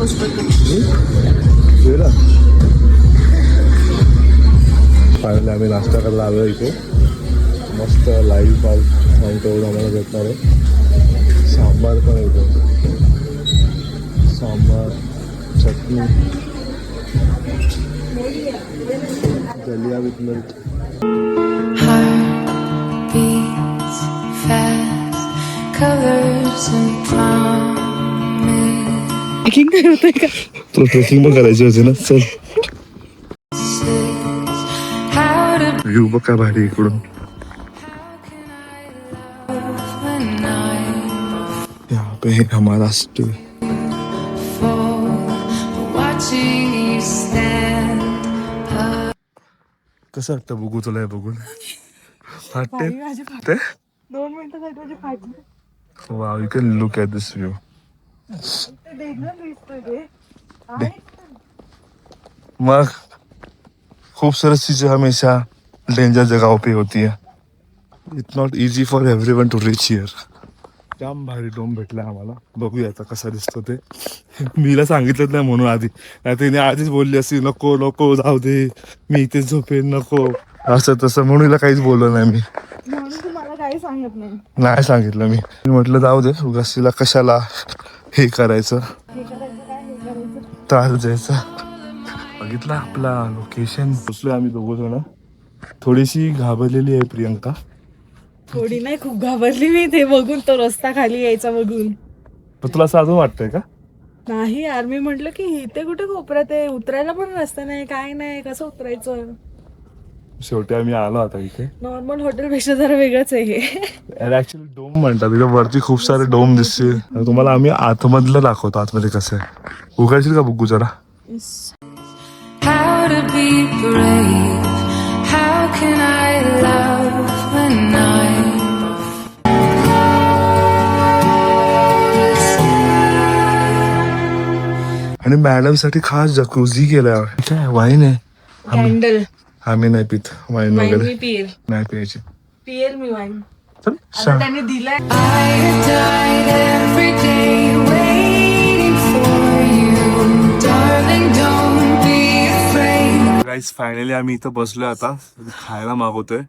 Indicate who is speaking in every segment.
Speaker 1: नकोस
Speaker 2: फायनली आम्ही नाश्ता करायला आलो इथे. मस्त लाईव्ह पाव माउंट एवढं आम्हाला भेटणार आहे. सांबार पण येतो, सांबार, चटणी, दलिया विथ मिल्क.
Speaker 1: ट्रेकिंग काय होतंय का?
Speaker 2: तुला ट्रेकिंग पण करायची होती ना. चल व्ह्यू बघ काय भारी इकडून. यहाँ पे है हमारा स्टे. कसं वाटतं बघू तुला हे बघून? फाटते
Speaker 1: 2 मिनिटासाठी फाटते.
Speaker 2: Wow, you can look at this view. मग खूबसूरत चीजें हमेशा डेंजर जगहों पे होती है. It's not easy for everyone to reach here. जाम भारी डोम भेटला आम्हाला. बघूया आता कसा दिसतो ते. मीला सांगितलंच नाही म्हणून आधी, नाही तिने आधीच बोलली असती नको नको जाऊ दे, मी इथेच झोपेन, नको असं तसं, म्हणून हिला काहीच बोललो नाही मी.
Speaker 1: मला काही सांगत
Speaker 2: नाही सांगितलं मी म्हटलं जाऊ दे, उगाच तिला कशाला हे करायचं, त्रास द्यायचा. बघितलं आपला लोकेशन. बसलोय आम्ही दोघं जण. थोडीशी घाबरलेली आहे प्रियंका.
Speaker 1: थोडी नाही, खूप घाबरली मी ते बघून, तो रस्ता खाली यायचा बघून.
Speaker 2: पण तुला असं अजून वाटतंय का?
Speaker 1: नाही यार, मी म्हटलं की इथे कुठे कोपऱ्यात आहे, उतरायला पण रस्ता नाही, काय नाही, कसं उतरायचं.
Speaker 2: शेवटी आम्ही आलो आता इथे.
Speaker 1: नॉर्मल हॉटेल पेक्षा जरा वेगळंच आहे हे.
Speaker 2: ऍक्च्युली डोम म्हणतात, तिथे वरती खूप सारे डोम दिसतील. तुम्हाला आम्ही आतमधलं दाखवतो, आतमध्ये कसं आहे. उघडशील का बघू जरा?
Speaker 3: How to be brave? How can I love when I'm
Speaker 2: आणि मॅडम साठी खास जकूझी केलाय. काय वाईन आहे?
Speaker 1: कॅन्डल.
Speaker 2: आम्ही नाही पित वाईन
Speaker 1: वाईन
Speaker 2: वगैरे,
Speaker 1: मी पियर
Speaker 2: नाही प्यायची.
Speaker 1: मी वाईन.
Speaker 2: चल
Speaker 1: आता त्याने दिलाय.
Speaker 3: I have died every day waiting for you, darling, don't be afraid.
Speaker 2: Guys finally आम्ही इथं बसलोय आता. खायला मागवतोय.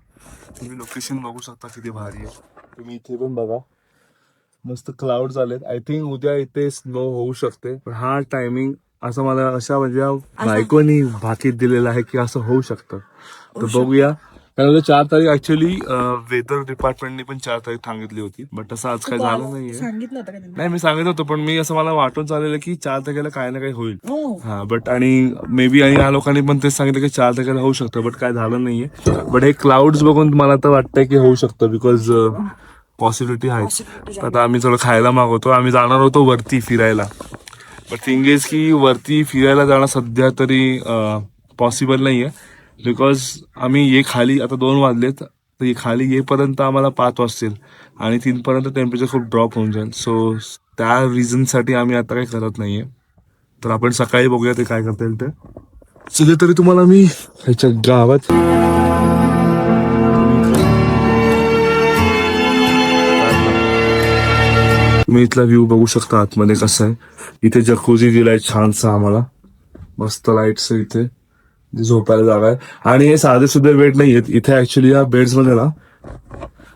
Speaker 2: तुम्ही लोकेशन बघू शकता किती भारी आहे. तुम्ही इथे पण बघा, मस्त क्लाउड आलेत. आय थिंक उद्या इथे स्नो होऊ शकते, पण हा टायमिंग असं मला अशा म्हणजे बायकोनी भाकीत दिलेला आहे की असं होऊ शकतं. तर बघूया. कारण 4 तारीख ऍक्च्युली वेदर डिपार्टमेंटने पण 4 तारीख सांगितली होती, बट तसं आज काय झालं नाहीये.
Speaker 1: सांगितलं होतं का त्यांनी?
Speaker 2: नाही, मी सांगितलं होतं, पण मी असं मला वाटून चाललेलं की 4 तारखेला काय ना काही होईल. हा, बट आणि मे बी आणि या लोकांनी पण तेच सांगितलं की 4 तारखेला होऊ शकतं, बट काय झालं नाहीये. बट हे क्लाउड्स बघून मला तर वाटतंय की होऊ शकतं, बिकॉज पॉसिबिलिटी आहे. आता आम्ही थोडं खायला मागवतो. आम्ही जाणार होतो वरती फिरायला, बट थिंग इज की वरती फिरायला जाणं सध्या तरी पॉसिबल नाहीये, बिकॉज आम्ही ये खाली आता 2 वाजलेत, तर खाली येईपर्यंत आम्हाला 5 वाजतील आणि 3 पर्यंत टेम्परेचर खूप ड्रॉप होऊन जाईल. सो त्या रिझनसाठी आम्ही आता काही करत नाहीये. तर आपण सकाळी बघूया ते काय करता येईल ते. सध्या तरी तुम्हाला मी ह्याच्या गावात तुम्ही इथला व्ह्यू बघू शकता आतमध्ये कसं आहे. इथे जकूझी दिलाय छानसा आम्हाला, मस्त लाईट्स इथे, झोपायला जागा आहे. आणि हे साधे सुद्धा बेड नाही आहेत इथे. ऍक्च्युली या बेड्स मध्ये ना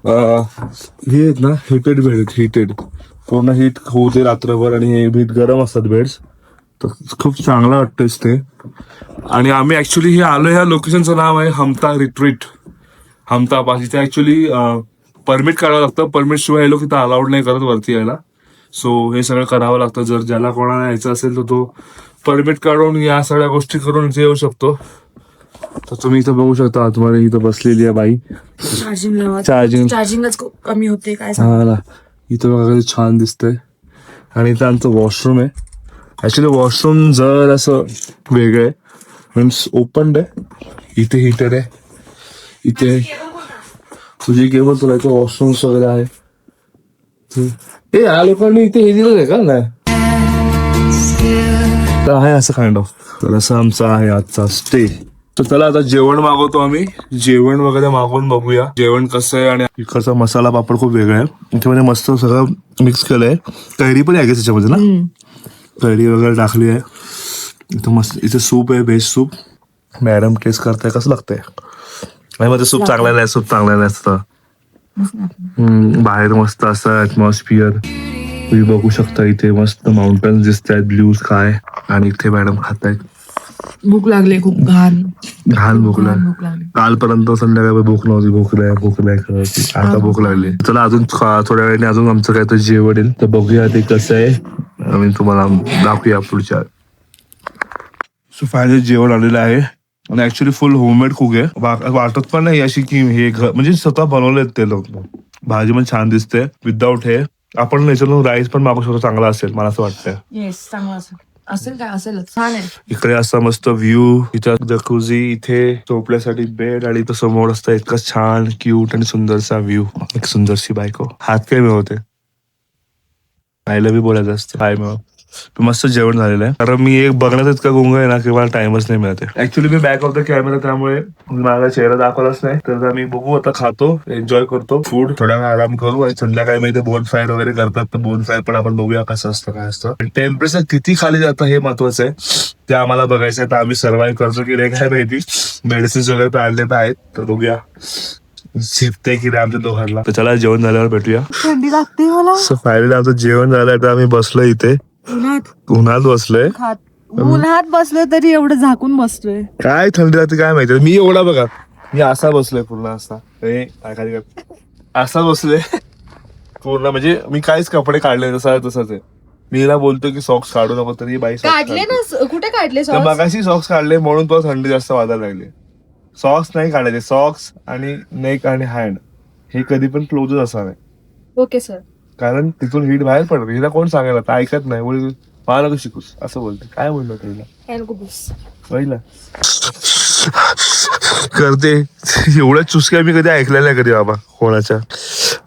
Speaker 2: हे आहेत ना हिटेड बेड आहेत. हिटेड पूर्ण हीट होऊ दे रात्रभर, आणि हे हीट गरम असतात बेड्स, तर खूप चांगलं वाटतं ते. आणि आम्ही ऍक्च्युली हे आलो, ह्या लोकेशनचं नाव आहे हमता रिट्रीट, हमता पास. इथे ऍक्च्युली परमिट काढावं लागतं. परमिट शिवाय हे लोक इथं अलाउड नाही करत वरती यायला. सो हे सगळं करावं लागतं. जर ज्याला कोणाला यायचं असेल तर तो परमिट काढून या सगळ्या गोष्टी करून इथे येऊ शकतो. तर तुम्ही इथं बघू शकता आतमध्ये इथं बसलेली आहे बाई.
Speaker 1: चार्जिंगच कमी होते काय
Speaker 2: हा ना. इथं बघा छान दिसतंय. आणि इथं आमचं वॉशरूम आहे. ऍक्च्युली वॉशरूम जर असं वेगळं आहे, मीन्स ओपन आहे. इथे हिटर आहे, इथे तुझी केबल, तुला इथे वॉशरूम्स वगैरे आहे. या लोकांनी इथे हे दिलं आहे का नाही, तर आहे असं काइंड ऑफ. तर असं आमचा आहे आजचा स्टे. तर चला आता जेवण मागवतो आम्ही. जेवण वगैरे मागवून बघूया जेवण कसं आहे. आणि इकडचा मसाला पापड खूप वेगळा आहे. इथे म्हणजे मस्त सगळं मिक्स केलंय. कैरी पण आहे त्याच्यामध्ये ना. कढी वगैरे टाकली आहे. इथं मस्त इथे सूप आहे, व्हेज सूप. मॅडम टेस्ट करताय कसं लागतंय? नाही मध्ये सूप चांगला नाही, सूप चांगला नाही असतं. बाहेर मस्त असं ऍटमॉस्फिअर तुम्ही बघू शकता. इथे मस्त माउंटन्स दिसत आहेत, ब्ल्यू स्काय. आणि इथे मॅडम खात आहेत.
Speaker 1: भूक लागली खूप घाण
Speaker 2: भूक लागली. कालपर्यंत संध्याकाळी भूक नव्हती. भूक नाही करायची, आता भूक लागली. चला अजून थोड्या वेळाने अजून आमचं काय तर जेवण येईल, तर बघूया ते कसं आहे. आम्ही तुम्हाला दाखवूया पुढच्या. सो फायनली जेवण आलेलं आहे आणि ऍक्च्युली फुल होममेड कुक आहे. वाटत पण नाही अशी की हे घर म्हणजे स्वतः बनवलेत ते लोक. भाजी पण छान दिसते विदाऊट हे. आपण याच्यातून राईस पण मागू शकतो, चांगला असेल मला असं वाटतंय.
Speaker 1: येस चांगलं असेल काय असेल छान आहे.
Speaker 2: इकडे असा मस्त व्ह्यू, इथं जकुझी, इथे झोपण्यासाठी बेड आणि इथं समोर असतं इतकं छान क्यूट आणि सुंदरसा व्ह्यू. एक सुंदरशी बायको. हात काय मिळवते, आईला बी बोलायचं असतं काय मिळव. मस्त जेवण झालेलं आहे. कारण मी एक बघण्यात इतका गुंग आहे ना की मला टाइमच नाही मिळते. Actually me back of the camera, त्यामुळे मला चेहरा दाखवलाच नाही. तर मी बघू आता, खातो, एन्जॉय करतो फूड, थोडा वेळ आराम करू आणि संध्याकाळी मी इथे बोन फायर वगैरे करतात, तर बोन फायर पण आपण बघूया कसं असतं काय असतं. टेम्परेचर किती खाली जातं हे महत्वाचं आहे, ते आम्हाला बघायचं आहे. तर आम्ही सर्व्हाइव्ह करतो की नाही काय माहिती. मेडिसिन्स वगैरे तर आणले तर आहेत, तर बघूया शिफ्ट की नाही आमच्या दोघांना. तर चला जेवण झाल्यावर भेटूया.
Speaker 1: थंडी लागते मला.
Speaker 2: फायनली आमचं जेवण झालंय, तर आम्ही बसलोय इथे उन्हात बसलोय.
Speaker 1: उन्हात बसलोय तरी एवढं झाकून बसलोय.
Speaker 2: काय थंडी लागते काय माहिती. मी एवढा बघा, मी असा बसलोय पूर्ण असा, असा बसलोय पूर्ण. म्हणजे मी काहीच कपडे काढले तसंच आहे. मी हिला बोलतो की सॉक्स काढू नको, तरी बाई
Speaker 1: काढले ना, कुठे काढले
Speaker 2: तर मगाशी सॉक्स काढले म्हणून तो थंडी जास्त वाजायला लागली. सॉक्स नाही काढायचे, सॉक्स आणि नेक आणि हँड हे कधी पण क्लोजच असावे.
Speaker 1: Okay sir.
Speaker 2: कारण तिथून हीट बाहेर पडते. हिला कोण सांगायला, आता ऐकत नाही. मला नको शिकूस असं बोलते. काय म्हणलं तिला पहिला करते. एवढ्या चुसक्या मी कधी ऐकलेल्या नाही कधी बाबा कोणाच्या.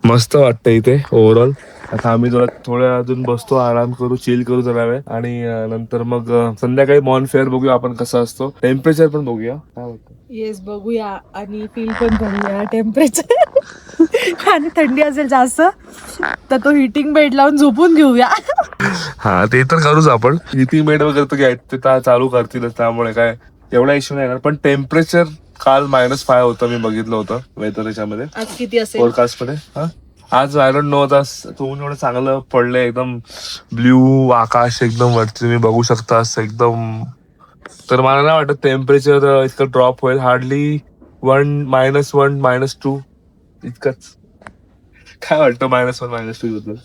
Speaker 2: मस्त वाटतं इथे ओव्हरऑल. आता आम्ही थोड्या अजून बसतो, आराम करू, चिल करू जरा वेळ आणि नंतर मग संध्याकाळी मॉन फेअर बघूया आपण कसं असतो. टेम्परेचर पण बघूया काय होतं.
Speaker 1: येस बघूया आणि फील पण करूया टेम्परेचर. आणि थंडी असेल जास्त तर तो हिटिंग बेड लावून झोपून घेऊया.
Speaker 2: हा ते तर करूच आपण. हिटिंग बेड वगैरे ते चालू करतीलच, त्यामुळे काय एवढा इश्यू नाही. पण टेम्परेचर काल -5 होतं, मी बघितलं होतं वेदर याच्यामध्ये.
Speaker 1: आज किती असेल
Speaker 2: फोरकास्ट मध्ये. आज आय डोंट नो. आता ऊन एवढं चांगलं पडलंय, एकदम ब्ल्यू आकाश एकदम वरती तुम्ही बघू शकता असं एकदम. तर मला नाही वाटत टेम्परेचर इतकं ड्रॉप होईल. हार्डली -1, -2 इतकंच. काय वाटतं -1, -2 बद्दल?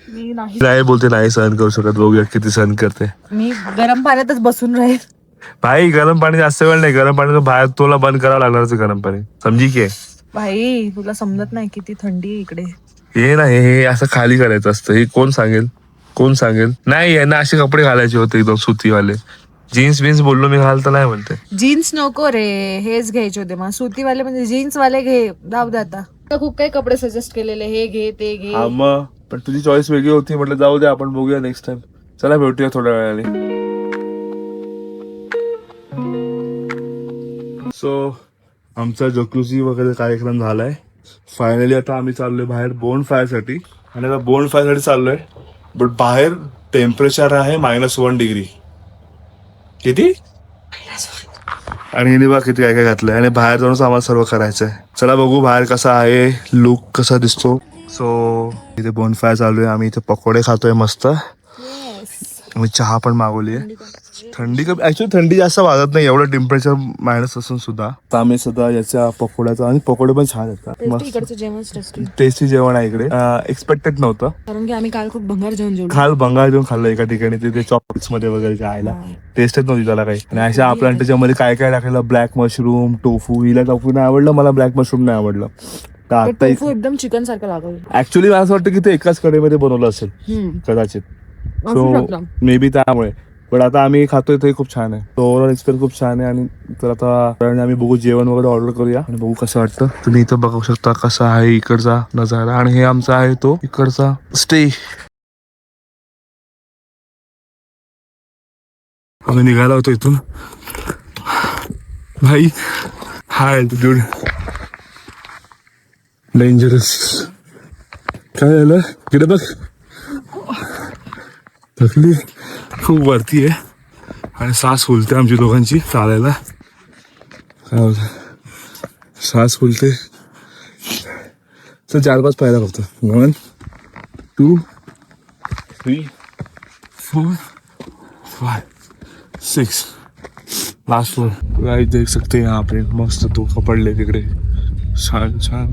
Speaker 1: मी
Speaker 2: नाही बोलते, नाही सहन करू शकत. बघूया किती सहन करते.
Speaker 1: मी गरम पाण्यातच बसून राहील.
Speaker 2: भाई गरम पाणी जास्त वेळ नाही. गरम पाणी बाहेर तुला बंद करावं लागणारच गरम पाणी, समजी की.
Speaker 1: भाई तुला समजत नाही किती थंडी आहे इकडे.
Speaker 2: हे नाही, हे असं खाली करायचं असतं. हे कोण सांगेल. नाही यांना असे कपडे घालायचे होते एकदम सुतीवाले. जीन्स बोललो मी, घाल तर नाही म्हणते.
Speaker 1: जीन्स नको रे, हेच घ्यायचे होते मग सुतीवाले, म्हणजे जीन्स वाले घे. जाऊ दे आता. खूप काही कपडे सजेस्ट केलेले, हे घे ते घे.
Speaker 2: हा मग, पण तुझी चॉईस वेगळी होती, म्हटलं जाऊ दे आपण बघूया नेक्स्ट टाइम. चला भेटूया थोड्या वेळाने. सो आमचा जकुझी वगैरे कार्यक्रम झालाय. फायनली आता आम्ही चाललोय बाहेर बोन फायर साठी. आणि आता बोन फायर साठी चाललोय, बट बाहेर टेम्परेचर आहे -1 डिग्री. किती? आणि हिने बघा किती काय काय घातलंय. आणि बाहेर जाऊनच आम्हाला सर्व करायचंय. चला बघू बाहेर कसा आहे, लुक कसा दिसतो. सो इथे बोन फायर चालू आहे. आम्ही इथे पकोडे खातोय मस्त. आम्ही चहा पण मागवली आहे. थंडी ऍक्च्युली थंडी जास्त वाजत नाही, एवढं टेम्परेचर मायनस असून सुद्धा. आम्ही सुद्धा याच्या पकोड्याचा, आणि पकोडे पण छान येतात.
Speaker 1: इकडचं जेवण
Speaker 2: टेस्टी जेवण आहे इकडे. एक्सपेक्टेड नव्हतं,
Speaker 1: कारण की आम्ही काल खूप भंगार जेवण जेवलो.
Speaker 2: काल बंगाल जेवण खाल्लं एका ठिकाणी. तिथे चॉकलेट्स मध्ये वगैरे खायला टेस्टच नव्हती त्याला काही. आणि अशा आपल्या त्याच्यामध्ये काय काय टाकलेलं, ब्लॅक मशरूम, टोफू. हिला टोफू नाही आवडलं, मला ब्लॅक मशरूम नाही आवडलं. तर आता
Speaker 1: एकदम चिकन सारखं लागलं.
Speaker 2: ऍक्च्युली मला असं वाटतं की ते एकाच कडेमध्ये बनवलं असेल कदाचित. सो मे बी त्यामुळे. पण आता आम्ही खातोय ते खूप छान आहे. ओव्हरऑल एक्सपिरियन्स खूप छान आहे. आणि तर आता आम्ही बघू, जेवण वगैरे ऑर्डर करूया आणि बघू कसं वाटतं. तुम्ही इथं बघू शकता कसा आहे इकडचा नजारा. आणि हे आमचा आहे तो इकडचा स्टे. आम्ही निघाला होतो इथून. भाई हाय अल्टिट्यूड, डेंजरस. काय झालं इकडे बघ. थकली खूप वरती आहे आणि सास फुलते आमची दोघांची चालायला. काय होतं सास फुलते. तर 4-5 पायऱ्या फक्त. 1 2 3 4 5 6 लास्ट फ्लोर. गाइस देख सकते हैं यहाँ पे मस्त धूप पडले तिकडे छान छान.